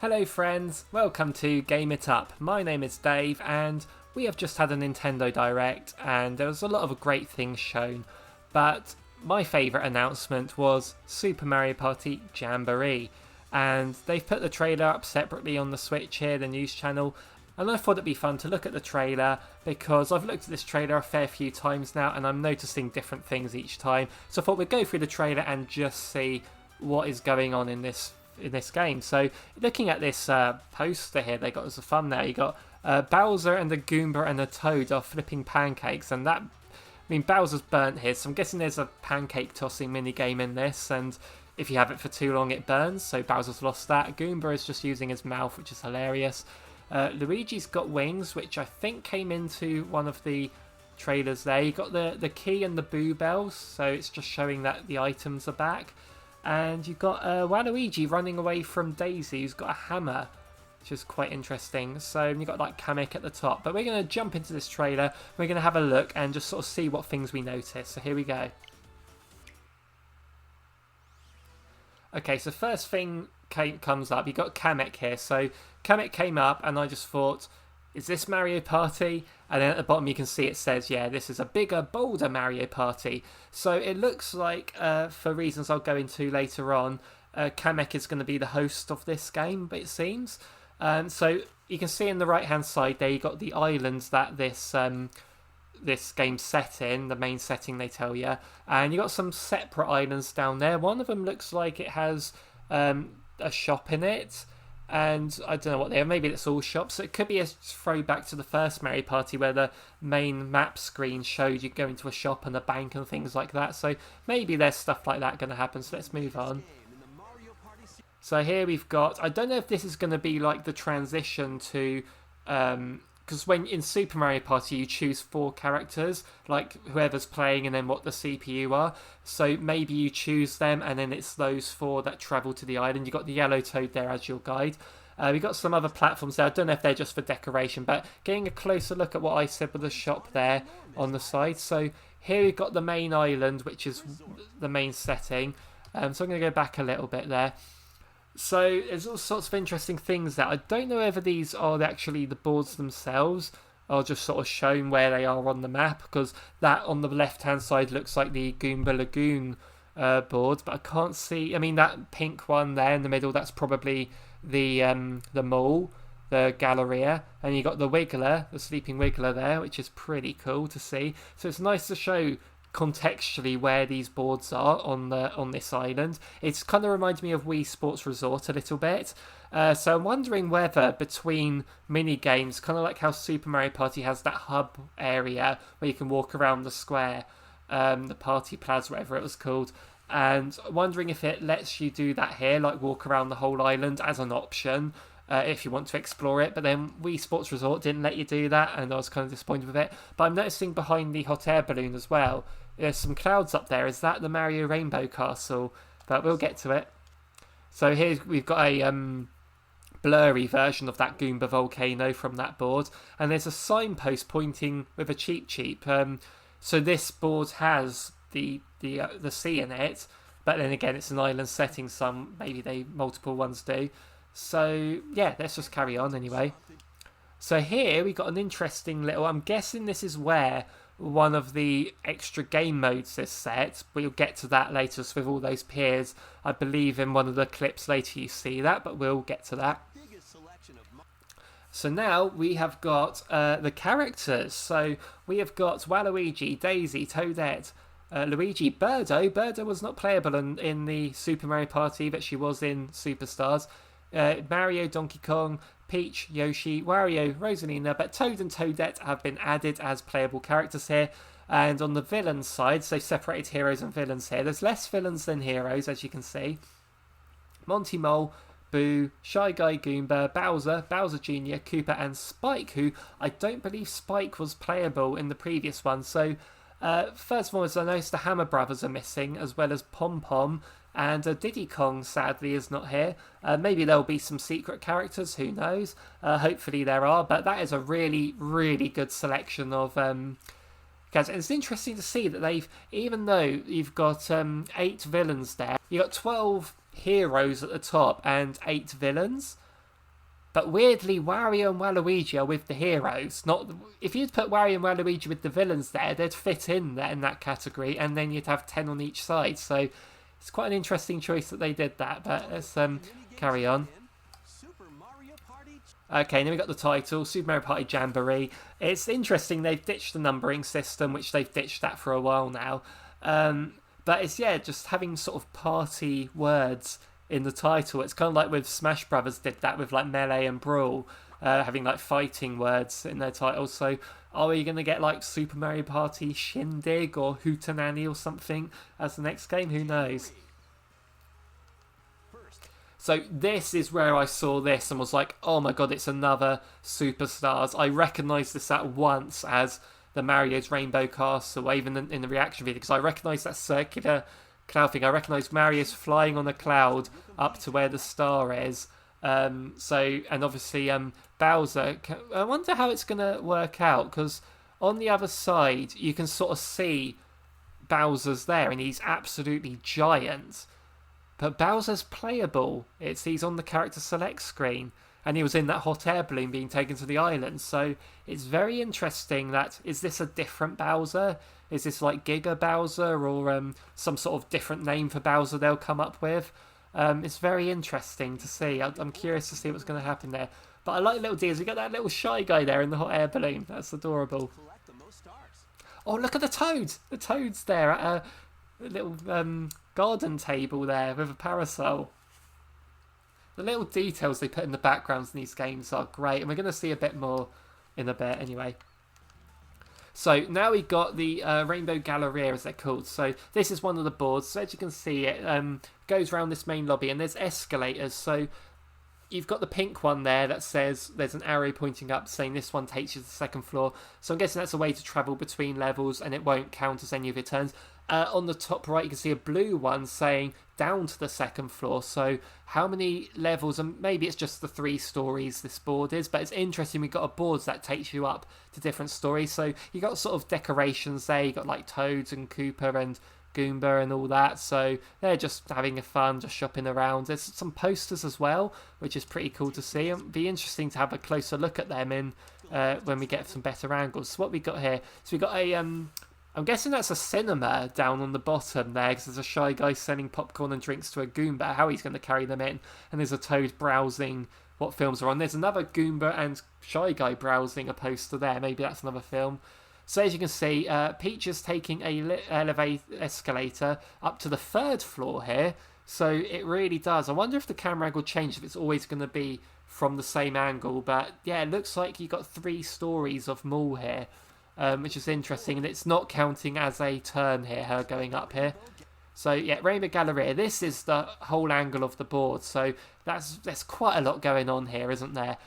Hello friends, welcome to Game It Up. My name is Dave and we have just had a Nintendo Direct and there was a lot of great things shown, but my favourite announcement was Super Mario Party Jamboree, and they've put the trailer up separately on the Switch here, the news channel, and I thought it'd be fun to look at the trailer because I've looked at this trailer a fair few times now and I'm noticing different things each time, so I thought we'd go through the trailer and just see what is going on in this game. So looking at this poster here they got as a thumbnail, you got Bowser and a Goomba and a Toad are flipping pancakes, and that, I mean, Bowser's burnt his, so I'm guessing there's a pancake tossing mini game in this, and if you have it for too long it burns, so Bowser's lost that. Goomba is just using his mouth, which is hilarious. Luigi's got wings, which I think came into one of the trailers there. You got the key and the boo bells, so it's just showing that the items are back. And you've got Waluigi running away from Daisy, who's got a hammer, which is quite interesting. So you've got like Kamek at the top. But we're going to jump into this trailer. We're going to have a look and just sort of see what things we notice. So here we go. Okay, so first thing comes up. You've got Kamek here. So Kamek came up and I just thought, is this Mario Party? And then at the bottom you can see it says, yeah, this is a bigger, bolder Mario Party. So it looks like, for reasons I'll go into later on, Kamek is going to be the host of this game, it seems. So you can see in the right-hand side there, you got the islands that this game's set in, the main setting they tell you. And you got some separate islands down there. One of them looks like it has a shop in it. And I don't know what they are, maybe it's all shops. So it could be a throwback to the first Mario Party where the main map screen showed you go into a shop and a bank and things like that. So maybe there's stuff like that going to happen. So let's move on. So here we've got, I don't know if this is going to be like the transition to, because when in Super Mario Party you choose 4 characters, like whoever's playing and then what the CPU are. So maybe you choose them and then it's those 4 that travel to the island. You've got the yellow toad there as your guide. We've got some other platforms there. I don't know if they're just for decoration, but getting a closer look at what I said with the shop there on the side. So here we've got the main island, which is the main setting. So I'm going to go back a little bit there. So there's all sorts of interesting things there. I don't know whether these are actually the boards themselves or just sort of shown where they are on the map, because that on the left hand side looks like the Goomba Lagoon board, but I can't see. I mean, that pink one there in the middle, that's probably the mall, the Galleria, and you got the Wiggler, the sleeping Wiggler there, which is pretty cool to see. So it's nice to show contextually where these boards are on this island. It's kind of reminds me of Wii Sports Resort a little bit. So I'm wondering whether between mini games, kind of like how Super Mario Party has that hub area where you can walk around the square, the Party Plaza, whatever it was called, and wondering if it lets you do that here, like walk around the whole island as an option. If you want to explore it, but then Wii Sports Resort didn't let you do that and I was kind of disappointed with it. But I'm noticing behind the hot air balloon as well, there's some clouds up there. Is that the Mario Rainbow Castle? But we'll get to it. So here we've got a blurry version of that Goomba volcano from that board, and there's a signpost pointing with a cheep. So this board has the sea in it, but then again it's an island setting. Some maybe multiple ones do. So yeah, let's just carry on anyway. So here we got an interesting little, I'm guessing this is where one of the extra game modes is set. We'll get to that later, so with all those piers. I believe in one of the clips later you see that, but we'll get to that. So now we have got the characters. So we have got Waluigi, Daisy, Toadette, Luigi, Birdo. Birdo was not playable in the Super Mario Party, but she was in Superstars. Mario, Donkey Kong, Peach, Yoshi, Wario, Rosalina, but Toad and Toadette have been added as playable characters here. And on the villain side, so separated heroes and villains here, there's less villains than heroes, as you can see. Monty Mole, Boo, Shy Guy Goomba, Bowser Jr., Koopa and Spike, who I don't believe Spike was playable in the previous one. So first of all, as I noticed, the Hammer Brothers are missing, as well as Pom Pom. And Diddy Kong, sadly, is not here. Maybe there'll be some secret characters, who knows? Hopefully there are, but that is a really, really good selection of And it's interesting to see that they've, even though you've got 8 villains there, you've got 12 heroes at the top and 8 villains. But weirdly, Wario and Waluigi are with the heroes. Not if you'd put Wario and Waluigi with the villains there, they'd fit in there in that category, and then you'd have 10 on each side. So it's quite an interesting choice that they did that. But let's carry on. Okay, then we got the title, Super Mario Party Jamboree. It's interesting, they've ditched the numbering system, which they've ditched that for a while now. But it's, just having sort of party words in the title. It's kind of like with Smash Brothers did that with like Melee and Brawl, having like fighting words in their titles. So are we going to get like Super Mario Party Shindig or Hootenanny or something as the next game? Who knows? So this is where I saw this and was like, oh my god, it's another Superstars. I recognised this at once as the Mario's Rainbow Castle, even in the reaction video, because I recognised that circular cloud thing. I recognised Mario's flying on a cloud up to where the star is. And obviously Bowser, I wonder how it's going to work out, because on the other side you can sort of see Bowser's there and he's absolutely giant. But Bowser's playable. He's on the character select screen, and he was in that hot air balloon being taken to the island. So it's very interesting that, is this a different Bowser? Is this like Giga Bowser or some sort of different name for Bowser they'll come up with? It's very interesting to see. I'm curious to see what's going to happen there. But I like little deals. We got that little Shy Guy there in the hot air balloon. That's adorable. Oh, look at the Toads. The Toads there at a little garden table there with a parasol. The little details they put in the backgrounds in these games are great, and we're going to see a bit more in a bit anyway. So now we've got the Rainbow Galleria, as they're called. So this is one of the boards. So as you can see, it goes around this main lobby, and there's escalators. So you've got the pink one there that says, there's an arrow pointing up saying this one takes you to the second floor. So I'm guessing that's a way to travel between levels, and it won't count as any of your turns. On the top right, you can see a blue one saying down to the second floor. So how many levels, and maybe it's just the 3 stories this board is, but it's interesting. We've got a board that takes you up to different stories. So you got sort of decorations there. You got like Toads and Koopa and Goomba and all that. So they're just having a fun, just shopping around. There's some posters as well, which is pretty cool to see. It'll be interesting to have a closer look at them in when we get some better angles. So what we got here? So we got a I'm guessing that's a cinema down on the bottom there, because there's a Shy Guy selling popcorn and drinks to a Goomba, how he's going to carry them in. And there's a Toad browsing what films are on. There's another Goomba and Shy Guy browsing a poster there. Maybe that's another film. So as you can see, Peach is taking a escalator up to the 3rd floor here. So it really does. I wonder if the camera angle changes, if it's always going to be from the same angle. But yeah, it looks like you've got 3 stories of mall here. Which is interesting, and it's not counting as a turn here, her going up here. So yeah, Rainbow Galleria, this is the whole angle of the board, so there's quite a lot going on here, isn't there?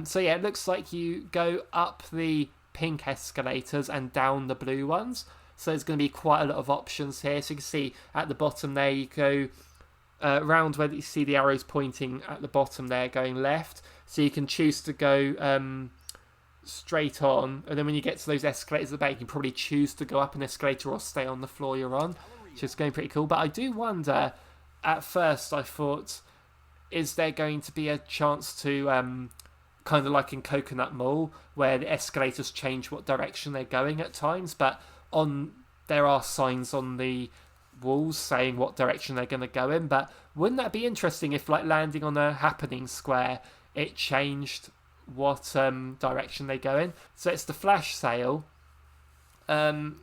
So yeah, it looks like you go up the pink escalators and down the blue ones, so there's going to be quite a lot of options here. So you can see at the bottom there, you go around where you see the arrows pointing at the bottom there, going left, so you can choose to go straight on, and then when you get to those escalators at the back, you can probably choose to go up an escalator or stay on the floor you're on, which is going pretty cool. But I do wonder, at first I thought, is there going to be a chance to kind of like in Coconut Mall, where the escalators change what direction they're going at times, but there are signs on the walls saying what direction they're going to go in. But wouldn't that be interesting if, like, landing on a happening square, it changed what direction they go in? So it's the flash sale, and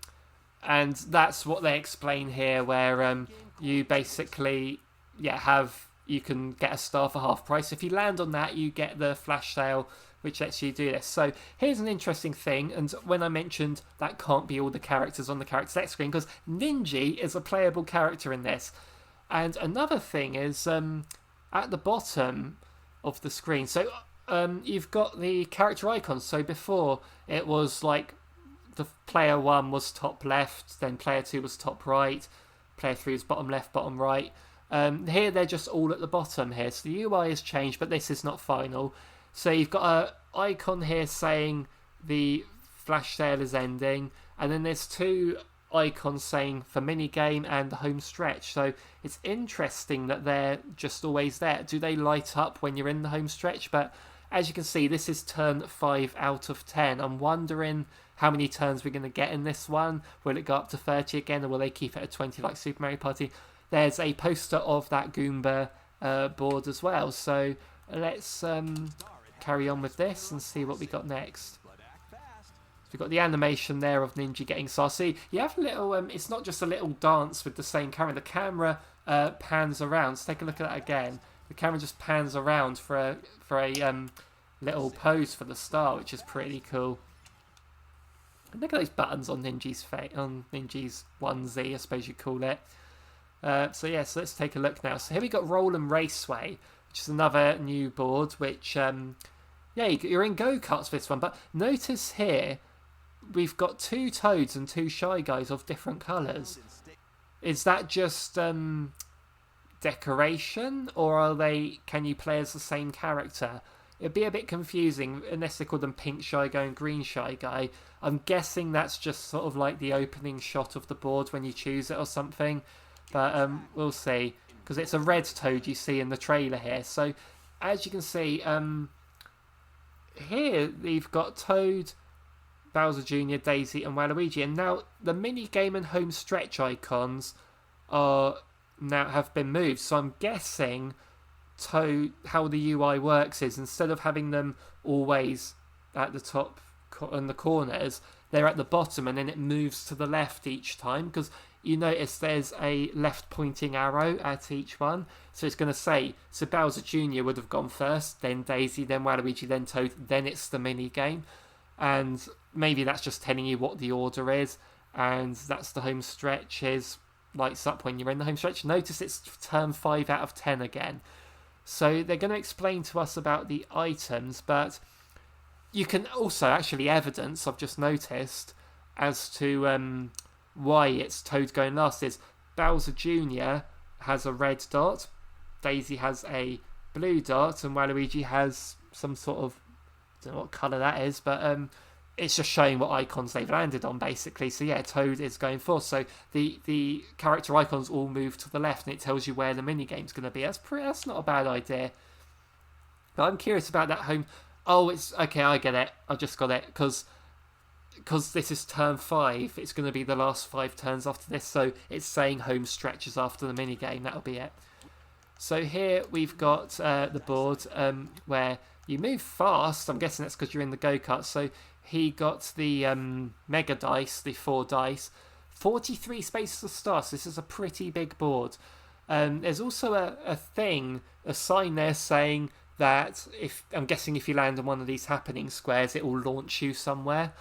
that's what they explain here, where you basically you can get a star for half price. If you land on that, you get the flash sale, which lets you do this. So here's an interesting thing, and when I mentioned that can't be all the characters on the character select screen, because Ninja is a playable character in this. And another thing is at the bottom of the screen, so you've got the character icons. So before, it was like the player 1 was top left, then player 2 was top right, player 3 was bottom left, bottom right. Here they're just all at the bottom here. So the UI has changed, but this is not final. So you've got an icon here saying the flash sale is ending, and then there's 2 icons saying for mini game and the home stretch. So it's interesting that they're just always there. Do they light up when you're in the home stretch? But as you can see, this is turn 5 out of 10. I'm wondering how many turns we're going to get in this one. Will it go up to 30 again, or will they keep it at 20 like Super Mario Party? There's a poster of that Goomba board as well. So let's carry on with this and see what we got next. We've got the animation there of Ninja getting saucy. You have a little, it's not just a little dance with the same camera. The camera pans around. So take a look at that again. The camera just pans around for a little pose for the star, which is pretty cool. And look at those buttons on Ninja's face, on Ninja's onesie, I suppose you call it. So let's take a look now. So here we got Roll and Raceway, which is another new board, which, you're in go-karts for this one. But notice here, we've got 2 Toads and 2 Shy Guys of different colours. Is that just decoration, or can you play as the same character? It'd be a bit confusing unless they call them Pink Shy Guy and Green Shy Guy. I'm guessing that's just sort of like the opening shot of the board when you choose it or something. But we'll see, because it's a red Toad you see in the trailer here. So as you can see, here you've got Toad, Bowser Jr., Daisy and Waluigi, and now the mini game and home stretch icons have been moved. So I'm guessing how the UI works is, instead of having them always at the top and the corners, they're at the bottom, and then it moves to the left each time, because you notice there's a left pointing arrow at each one. So it's going to say, so Bowser Jr. would have gone first, then Daisy, then Waluigi, then Toad, then it's the mini game. And maybe that's just telling you what the order is, and that's the home stretch lights up when you're in the home stretch. Notice it's turn 5 out of 10 again. So they're going to explain to us about the items, but you can also actually evidence, I've just noticed, as to why it's Toad going last is Bowser Jr. has a red dot, Daisy has a blue dot, and Waluigi has some sort of, I don't know what colour that is, but it's just showing what icons they've landed on, basically. So yeah, Toad is going forth. So the character icons all move to the left, and it tells you where the minigame's going to be. That's not a bad idea. But I'm curious about that home. Oh, it's okay, I get it. I just got it, because this is turn 5. It's going to be the last 5 turns after this, so it's saying home stretches after the minigame. That'll be it. So here we've got the board where you move fast. I'm guessing that's because you're in the go-kart. So he got the mega dice, the 4 dice, 43 spaces to start. So this is a pretty big board. There's also a sign there saying that I'm guessing if you land on one of these happening squares, it will launch you somewhere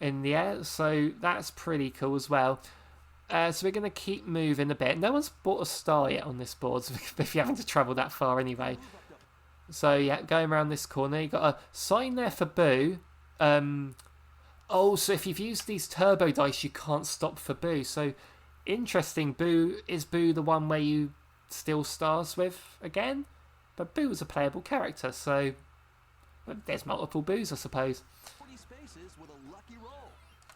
in the air. So that's pretty cool as well. So we're going to keep moving a bit. No one's bought a star yet on this board, so if you're having to travel that far anyway. So yeah, going around this corner, you got a sign there for Boo. So if you've used these turbo dice, you can't stop for Boo. So interesting. Is Boo the one where you steal stars with again? But Boo was a playable character, so there's multiple Boos, I suppose.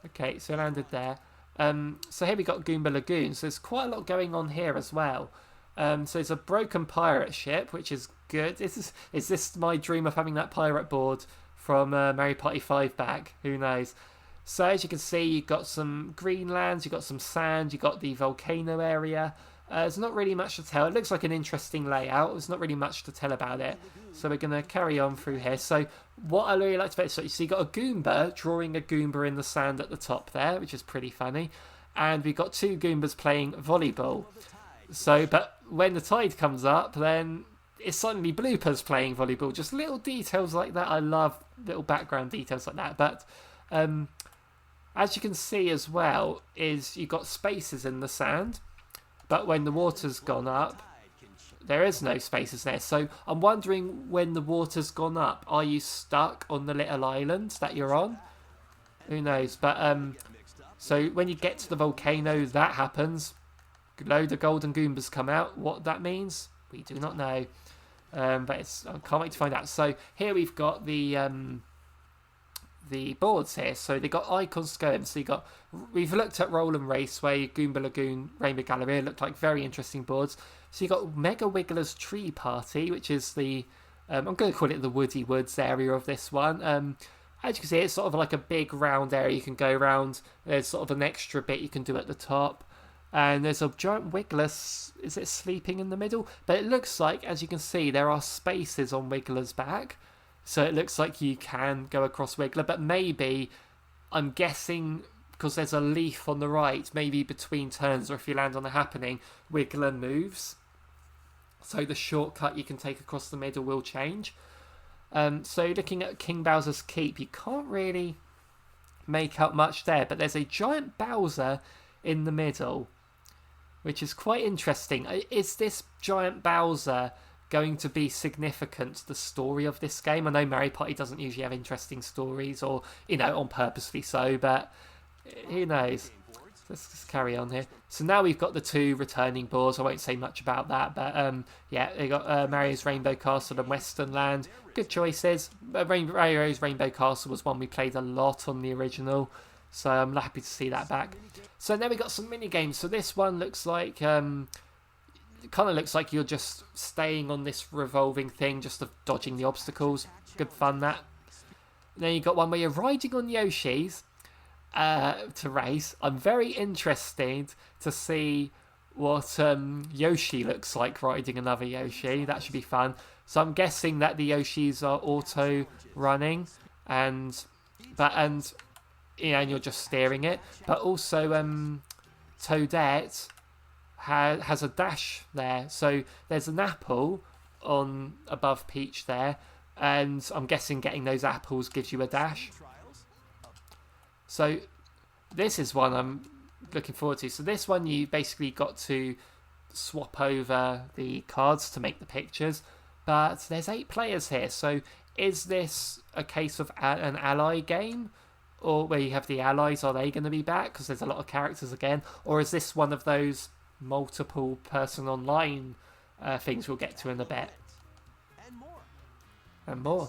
Okay, so landed there. So here we got Goomba Lagoon. So there's quite a lot going on here as well. So there's a broken pirate ship, which is good. Is this my dream of having that pirate board from Mario Party 5 back? Who knows? So as you can see, you've got some green lands, you've got some sand, you've got the volcano area. There's not really much to tell. It looks like an interesting layout. There's not really much to tell about it. So we're going to carry on through here. So what I really liked about it, so you've got a Goomba drawing a Goomba in the sand at the top there, which is pretty funny. And we've got 2 Goombas playing volleyball. So, but when the tide comes up, then it's suddenly bloopers playing volleyball. Just little details like that. I love little background details like that. But as you can see as well, is you've got spaces in the sand. But when the water's gone up, there is no spaces there. So I'm wondering, when the water's gone up, are you stuck on the little island that you're on? Who knows? But so when you get to the volcano, that happens. A load of golden Goombas come out. What that means, we do not know. But I can't wait to find out. So here we've got the the boards here. So they got icons going. So we've looked at Roll and Raceway, Goomba Lagoon, Rainbow Galleria. Looked like very interesting boards. So you got Mega Wiggler's Tree Party, which is the I'm going to call it the Woody Woods area of this one. As you can see, it's sort of like a big round area you can go around. There's sort of an extra bit you can do at the top. And there's a giant Wiggler, is it sleeping in the middle? But it looks like, as you can see, there are spaces on Wiggler's back. So it looks like you can go across Wiggler. But maybe, I'm guessing, because there's a leaf on the right, maybe between turns or if you land on a happening, Wiggler moves. So the shortcut you can take across the middle will change. So looking at King Bowser's Keep, you can't really make out much there. But there's a giant Bowser in the middle, which is quite interesting. Is this giant Bowser going to be significant to the story of this game? I know Mario Party doesn't usually have interesting stories, or, on purposely so, but who knows? Let's just carry on here. So now we've got the 2 returning boards. I won't say much about that, but yeah, they got Mario's Rainbow Castle and Western Land. Good choices. Mario's Rainbow Castle was one we played a lot on the original, so I'm happy to see that back. So then we got some mini games. So this one looks like kind of looks like you're just staying on this revolving thing, just dodging the obstacles. Good fun, that. And then you got one where you're riding on Yoshi's to race. I'm very interested to see what Yoshi looks like riding another Yoshi. That should be fun. So I'm guessing that the Yoshis are auto running, and you're just steering it. But also Toadette has a dash there. So there's an apple on above Peach there, and I'm guessing getting those apples gives you a dash. So this is one I'm looking forward to. So this one you basically got to swap over the cards to make the pictures, but there's 8 players here. So is this a case of an ally game, or where you have the allies, are they going to be back because there's a lot of characters again, or is this one of those multiple person online things we'll get to in a bit? And more.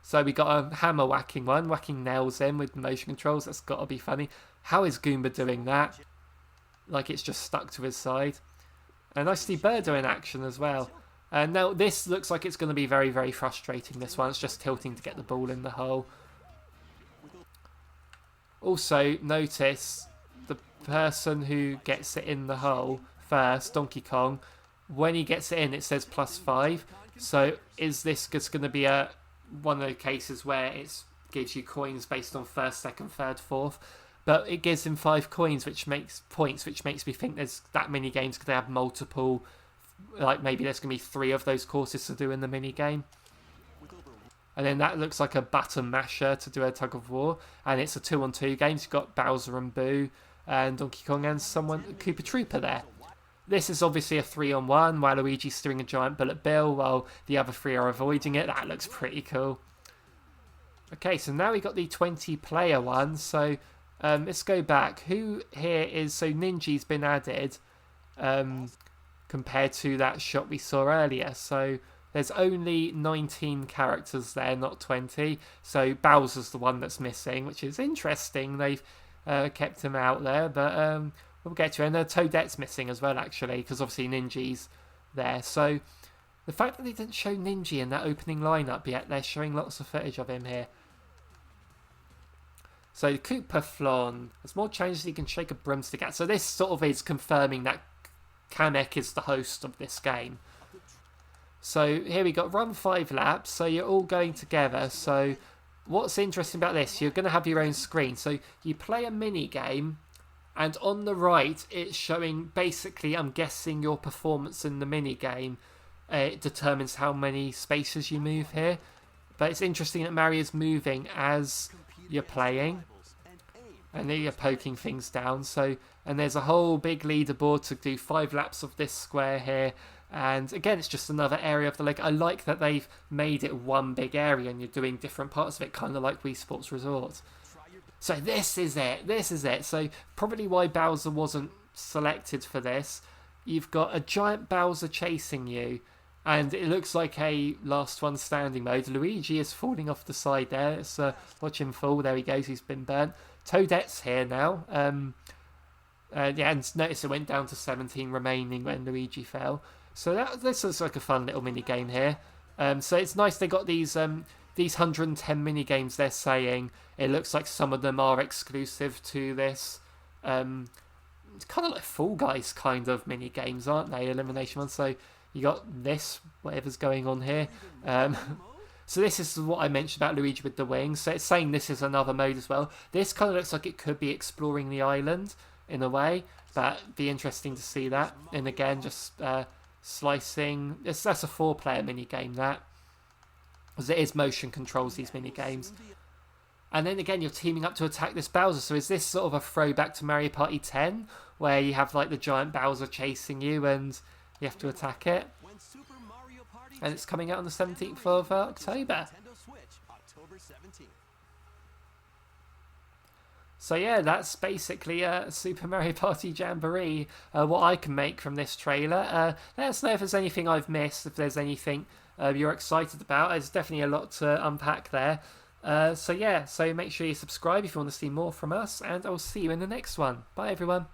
So we got a hammer whacking one, whacking nails in with motion controls. That's got to be funny. How is Goomba doing that? Like it's just stuck to his side. And I see Birdo in action as well. And now this looks like it's going to be very, very frustrating, this one. It's just tilting to get the ball in the hole. Also, notice the person who gets it in the hole first, Donkey Kong, when he gets it in, it says +5. So is this just going to be one of the cases where it gives you coins based on first, second, third, fourth, but it gives him 5 coins, which makes me think there's that mini games could have multiple, like maybe there's going to be 3 of those courses to do in the mini game. And then that looks like a button masher to do a tug of war, and it's a 2-on-2 game. So you've got Bowser and Boo and Donkey Kong and Koopa Troopa there. This is obviously a 3-on-1, while Luigi's steering a giant bullet bill while the other 3 are avoiding it. That looks pretty cool. Okay, so now we got the 20-player one. So let's go back. Who here is... So Ninja's been added compared to that shot we saw earlier. So there's only 19 characters there, not 20. So Bowser's the one that's missing, which is interesting. They've kept him out there, but... we'll get to it. And Toadette's missing as well, actually, because obviously Ninja's there. So the fact that they didn't show Ninja in that opening lineup yet, they're showing lots of footage of him here. So Koopa Flan, there's more changes you can shake a broomstick at. So this sort of is confirming that Kamek is the host of this game. So here we got run 5 laps. So you're all going together. So what's interesting about this, you're going to have your own screen. So you play a mini game. And on the right, it's showing basically, I'm guessing, your performance in the mini game. It determines how many spaces you move here. But it's interesting that Mario's moving as you're playing. And then you're poking things down. And there's a whole big leaderboard to do 5 laps of this square here. And again, it's just another area of the lake. I like that they've made it one big area and you're doing different parts of it, kind of like Wii Sports Resort. So this is it. So probably why Bowser wasn't selected for this. You've got a giant Bowser chasing you, And it looks like a last one standing mode. Luigi is falling off the side there. Let's watch him fall. There he goes. He's been burnt. Toadette's here now. Yeah, and notice it went down to 17 remaining when Luigi fell. So this looks like a fun little mini game here. So it's nice they got these 110 mini games. They're saying it looks like some of them are exclusive to this. It's kind of like Fall Guys kind of mini games, aren't they? Elimination ones. So you got this, whatever's going on here. So this is what I mentioned about Luigi with the wings. So it's saying this is another mode as well. This kind of looks like it could be exploring the island in a way, but it'd be interesting to see that. And again, just slicing. That's a 4-player mini game, that. Because it is motion controls, these mini games. And then again, you're teaming up to attack this Bowser. So is this sort of a throwback to Mario Party 10, where you have like the giant Bowser chasing you and you have to attack it? And it's coming out on the 17th of October. So yeah, that's basically Super Mario Party Jamboree, what I can make from this trailer. Let us know if there's anything I've missed, if there's anything you're excited about. There's definitely a lot to unpack there. So yeah, so make sure you subscribe if you want to see more from us, and I'll see you in the next one. Bye everyone.